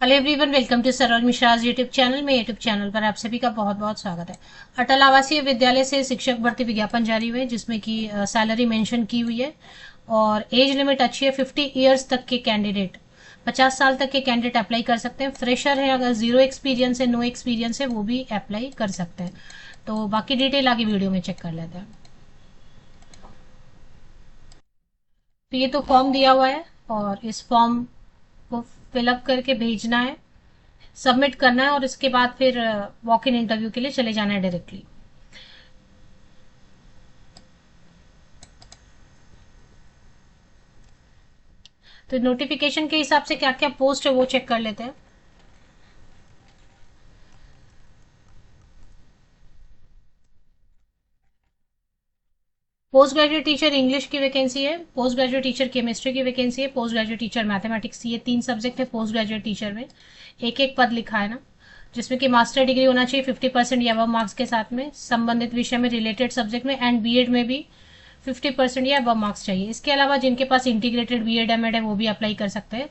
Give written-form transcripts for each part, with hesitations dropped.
Hello everyone, welcome to Saroj Mishra's YouTube channel में। YouTube channel पर आप सभी का बहुत बहुत स्वागत है। अटल आवासीय विद्यालय से शिक्षक भर्ती विज्ञापन जारी हुए जिसमें कि सैलरी मेंशन की हुई है और एज लिमिट अच्छी है। 50 ईयर्स तक के कैंडिडेट, 50 साल तक के कैंडिडेट अप्लाई कर सकते हैं। फ्रेशर है, अगर जीरो एक्सपीरियंस है, नो एक्सपीरियंस है, वो भी अप्लाई कर सकते हैं। तो बाकी डिटेल आगे वीडियो में चेक कर लेते हैं। तो ये तो फॉर्म दिया हुआ है और इस फॉर्म को फिलअप करके भेजना है, सबमिट करना है और इसके बाद फिर वॉक इन इंटरव्यू के लिए चले जाना है डायरेक्टली। तो नोटिफिकेशन के हिसाब से क्या क्या पोस्ट है वो चेक कर लेते हैं। पोस्ट ग्रेजुएट टीचर इंग्लिश की वैकेंसी है, पोस्ट ग्रेजुएट टीचर केमिस्ट्री की वैकेंसी है, पोस्ट ग्रेजुएट टीचर मैथमेटिक्स, ये 3 सब्जेक्ट है पोस्ट ग्रेजुएट टीचर में। एक एक पद लिखा है ना, जिसमें कि मास्टर डिग्री होना चाहिए 50% या अबव मार्क्स के साथ में, संबंधित विषय में, रिलेटेड सब्जेक्ट में, एंड बीएड में भी 50% या अबव मार्क्स चाहिए। इसके अलावा जिनके पास इंटीग्रेटेड बीएड एमएड है वो भी अप्लाई कर सकते हैं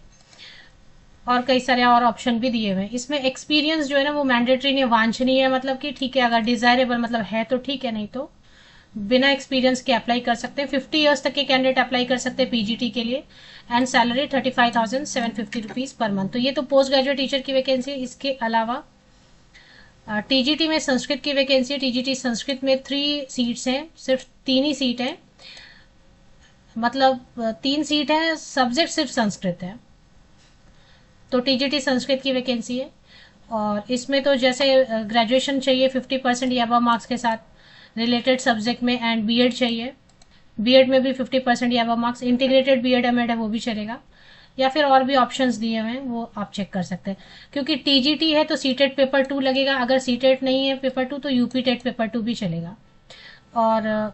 और कई सारे और ऑप्शन भी दिए हुए हैं। इसमें एक्सपीरियंस जो है ना वो मैंडेटरी नहीं, वांछनीय है, मतलब कि ठीक है, अगर डिजायरेबल मतलब है तो ठीक है, नहीं तो बिना एक्सपीरियंस के अप्लाई कर सकते हैं। 50 ईयर्स तक के कैंडिडेट अप्लाई कर सकते हैं पीजीटी के लिए and salary 35,750 rupees per month. तो ये तो पोस्ट ग्रेजुएट टीचर की वैकेंसी है। इसके अलावा टीजीटी में संस्कृत की वैकेंसी है। टीजीटी संस्कृत में 3 सीट्स हैं, सिर्फ 3 ही सीट है, मतलब 3 सीट है, सब्जेक्ट सिर्फ संस्कृत है। तो टीजीटी संस्कृत की वैकेंसी है और इसमें तो जैसे ग्रेजुएशन चाहिए 50% या अबव मार्क्स के साथ रिलेटेड सब्जेक्ट में, एंड बीएड चाहिए। बीएड में भी 50% या above marks, integrated BEd MEd है वो भी चलेगा, या फिर और भी ऑप्शंस दिए हुए हैं वो आप चेक कर सकते हैं। क्योंकि टीजीटी है तो सीटेट पेपर 2 लगेगा, अगर सीटेट नहीं है पेपर 2 तो यूपी टेट पेपर 2 भी चलेगा। और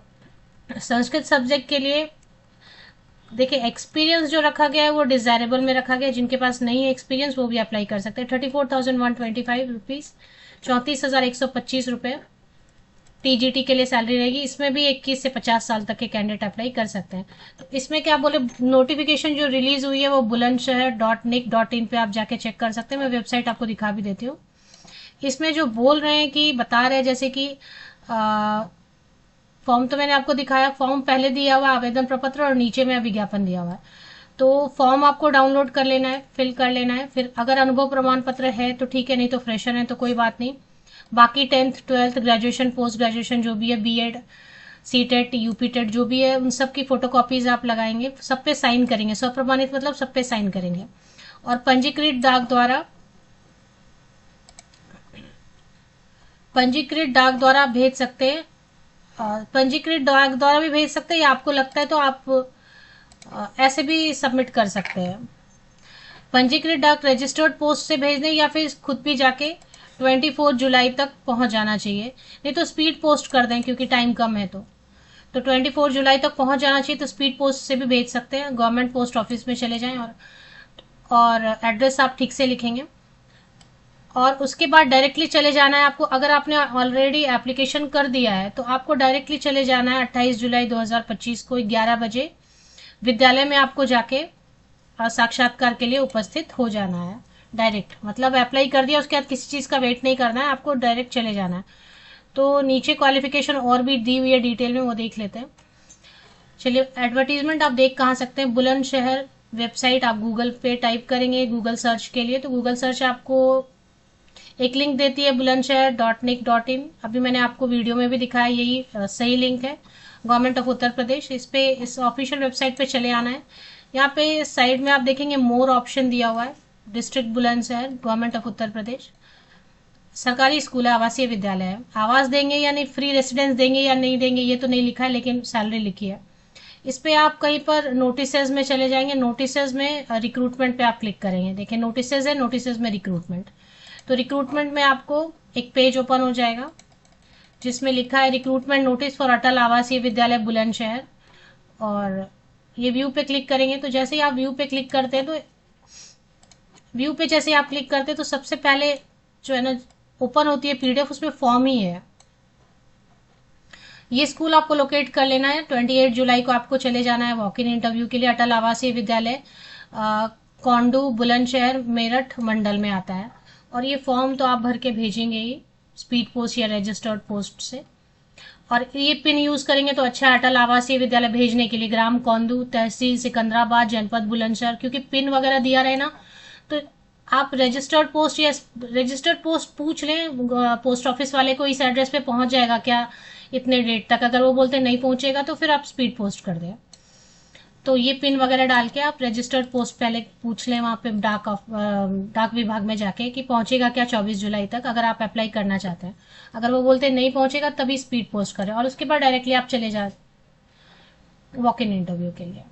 संस्कृत सब्जेक्ट के लिए देखिए एक्सपीरियंस जो रखा गया है वो डिजायरेबल में रखा गया है। जिनके पास नहीं है एक्सपीरियंस वो भी अप्लाई कर सकते हैं। 34,125 रुपीज, 34,125 रुपये टीजीटी के लिए सैलरी रहेगी। इसमें भी 21 से 50 साल तक के कैंडिडेट अप्लाई कर सकते हैं। तो इसमें क्या बोले, नोटिफिकेशन जो रिलीज हुई है वो बुलंदशहर.nic.in पे आप जाके चेक कर सकते हैं। मैं वेबसाइट आपको दिखा भी देती हूँ। इसमें जो बोल रहे हैं कि बता रहे हैं जैसे कि फॉर्म तो मैंने आपको दिखाया, फॉर्म पहले दिया हुआ आवेदन प्रपत्र और नीचे में विज्ञापन दिया हुआ है। तो फॉर्म आपको डाउनलोड कर लेना है, फिल कर लेना है। फिर अगर अनुभव प्रमाण पत्र है तो ठीक है, नहीं तो फ्रेशर है तो कोई बात नहीं। बाकी 10th 12th graduation post graduation जो भी है, बीएड सीटेट यूपी टेट जो भी है, उन सब की फोटोकॉपीज आप लगाएंगे, सब पे साइन करेंगे। स्वप्रमाणित मतलब सब पे साइन करेंगे और पंजीकृत डाक द्वारा भेज सकते हैं। पंजीकृत डाक द्वारा भी भेज सकते हैं या आपको लगता है तो आप ऐसे भी सबमिट कर सकते हैं। पंजीकृत डाक रजिस्टर्ड पोस्ट से भेज दें या फिर खुद भी जाके 24 जुलाई तक पहुंच जाना चाहिए, नहीं तो स्पीड पोस्ट कर दें क्योंकि टाइम कम है। तो 24 जुलाई तक पहुंच जाना चाहिए, तो स्पीड पोस्ट से भी भेज सकते हैं। गवर्नमेंट पोस्ट ऑफिस में चले जाएं और एड्रेस आप ठीक से लिखेंगे और उसके बाद डायरेक्टली चले जाना है आपको। अगर आपने ऑलरेडी एप्लीकेशन कर दिया है तो आपको डायरेक्टली चले जाना है 28 जुलाई 2025 को 11 बजे विद्यालय में आपको जाके साक्षात्कार के लिए उपस्थित हो जाना है। डायरेक्ट मतलब अप्लाई कर दिया उसके बाद किसी चीज का वेट नहीं करना है, आपको डायरेक्ट चले जाना है। तो नीचे क्वालिफिकेशन और भी दी हुई है डिटेल में, वो देख लेते हैं। चलिए, एडवर्टीजमेंट आप देख कहाँ सकते हैं, बुलंदशहर वेबसाइट आप गूगल पे टाइप करेंगे गूगल सर्च के लिए, तो गूगल सर्च आपको एक लिंक देती है bulandshahr.nic.in। अभी मैंने आपको वीडियो में भी दिखाया, यही सही लिंक है, गवर्नमेंट ऑफ उत्तर प्रदेश। इस पे इस ऑफिशियल वेबसाइट पे चले आना है। यहाँ पे साइड में आप देखेंगे मोर ऑप्शन दिया हुआ है, district Bulandshahr government of Uttar Pradesh. सरकारी स्कूल है, आवासीय विद्यालय है। आवास देंगे या नहीं, फ्री रेसिडेंस देंगे या नहीं देंगे ये तो नहीं लिखा है, लेकिन सैलरी लिखी है। इस पे आप कहीं पर नोटिसेज में चले जाएंगे, नोटिसेज में रिक्रूटमेंट पे आप क्लिक करेंगे। देखिए नोटिसेज है, नोटिसेज में रिक्रूटमेंट। तो रिक्रूटमेंट में आपको एक पेज ओपन हो जाएगा जिसमें लिखा है रिक्रूटमेंट नोटिस फॉर अटल आवासीय विद्यालय बुलंदशहर, और ये व्यू पे क्लिक करेंगे। तो जैसे ही आप व्यू पे क्लिक करते हैं तो व्यू पे जैसे आप क्लिक करते हैं तो सबसे पहले जो है ना ओपन होती है पीडीएफ, उसमें फॉर्म ही है। ये स्कूल आपको लोकेट कर लेना है। 28 जुलाई को आपको चले जाना है वॉक इन इंटरव्यू के लिए। अटल आवासीय विद्यालय कोंडू, बुलंदशहर, मेरठ मंडल में आता है। और ये फॉर्म तो आप भर के भेजेंगे ही स्पीड पोस्ट या रजिस्टर्ड पोस्ट से। और ये पिन यूज करेंगे तो अच्छा है अटल आवासीय विद्यालय भेजने के लिए, ग्राम कोंदू, तहसील सिकंदराबाद, जनपद बुलंदशहर, क्योंकि पिन वगैरह दिया रहे ना तो आप रजिस्टर्ड पोस्ट या रजिस्टर्ड पोस्ट पूछ लें पोस्ट ऑफिस वाले को, इस एड्रेस पे पहुंच जाएगा क्या इतने डेट तक। अगर वो बोलते नहीं पहुंचेगा तो फिर आप स्पीड पोस्ट कर दें। तो ये पिन वगैरह डाल के आप रजिस्टर्ड पोस्ट पहले पूछ लें वहाँ पे डाक विभाग में जाके कि पहुंचेगा क्या 24 जुलाई तक, अगर आप अप्लाई करना चाहते हैं। अगर वो बोलते नहीं पहुंचेगा तभी स्पीड पोस्ट करें, और उसके बाद डायरेक्टली आप चले जाए वॉक इन इंटरव्यू के लिए।